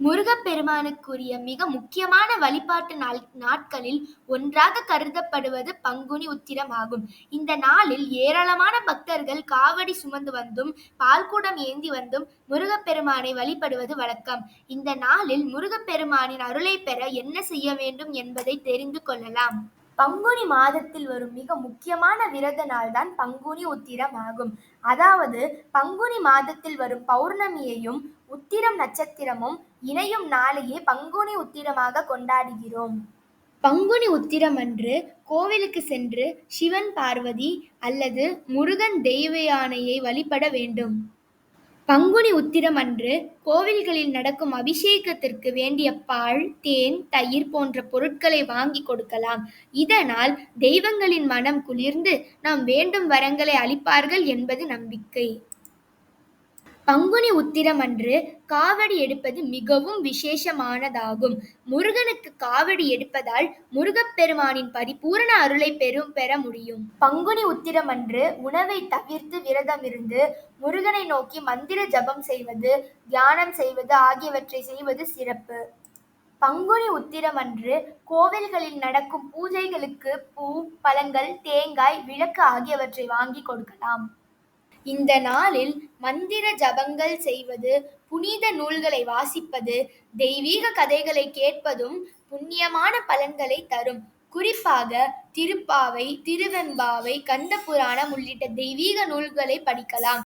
முருகப்பெருமானுக்குரிய மிக முக்கியமான வழிபாட்டு நாட்களில் ஒன்றாக கருதப்படுவது பங்குனி உத்திரம் ஆகும். இந்த நாளில் ஏராளமான பக்தர்கள் காவடி சுமந்து வந்தும் பால்குடம் ஏந்தி வந்தும் முருகப்பெருமானை வழிபடுவது வழக்கம். இந்த நாளில் முருகப்பெருமானின் அருளை பெற என்ன செய்ய வேண்டும் என்பதை தெரிந்து கொள்ளலாம். பங்குனி மாதத்தில் வரும் மிக முக்கியமான விரத நாள்தான் பங்குனி உத்திரம் ஆகும். அதாவது பங்குனி மாதத்தில் வரும் பௌர்ணமியையும் உத்திரம் நட்சத்திரமும் இணையும் நாளையே பங்குனி உத்திரமாக கொண்டாடுகிறோம். பங்குனி உத்திரம் அன்று கோவிலுக்கு சென்று சிவன் பார்வதி அல்லது முருகன் தெய்வ யானையை வழிபட வேண்டும். பங்குனி உத்திரம் அன்று கோவில்களில் நடக்கும் அபிஷேகத்திற்கு வேண்டிய பால், தேன், தயிர் போன்ற பொருட்களை வாங்கி கொடுக்கலாம். இதனால் தெய்வங்களின் மனம் குளிர்ந்து நாம் வேண்டும் வரங்களை அளிப்பார்கள் என்பது நம்பிக்கை. பங்குனி உத்திரம் அன்று காவடி எடுப்பது மிகவும் விசேஷமானதாகும். முருகனுக்கு காவடி எடுப்பதால் முருகப்பெருமானின் பரிபூரண அருளை பெற முடியும். பங்குனி உத்திரம் அன்று உணவை தவிர்த்து விரதமிருந்து முருகனை நோக்கி மந்திர ஜபம் செய்வது, தியானம் செய்வது ஆகியவற்றை செய்வது சிறப்பு. பங்குனி உத்திரம் அன்று கோவில்களில் நடக்கும் பூஜைகளுக்கு பூ, பழங்கள், தேங்காய், விளக்கு ஆகியவற்றை வாங்கி கொடுக்கலாம். இந்த நாளில் மந்திர ஜபங்கள் செய்வது, புனித நூல்களை வாசிப்பது, தெய்வீக கதைகளை கேட்பதும் புண்ணியமான பலன்களை தரும். குறிப்பாக திருப்பாவை, திருவெம்பாவை, கந்த புராணம் உள்ளிட்ட தெய்வீக நூல்களை படிக்கலாம்.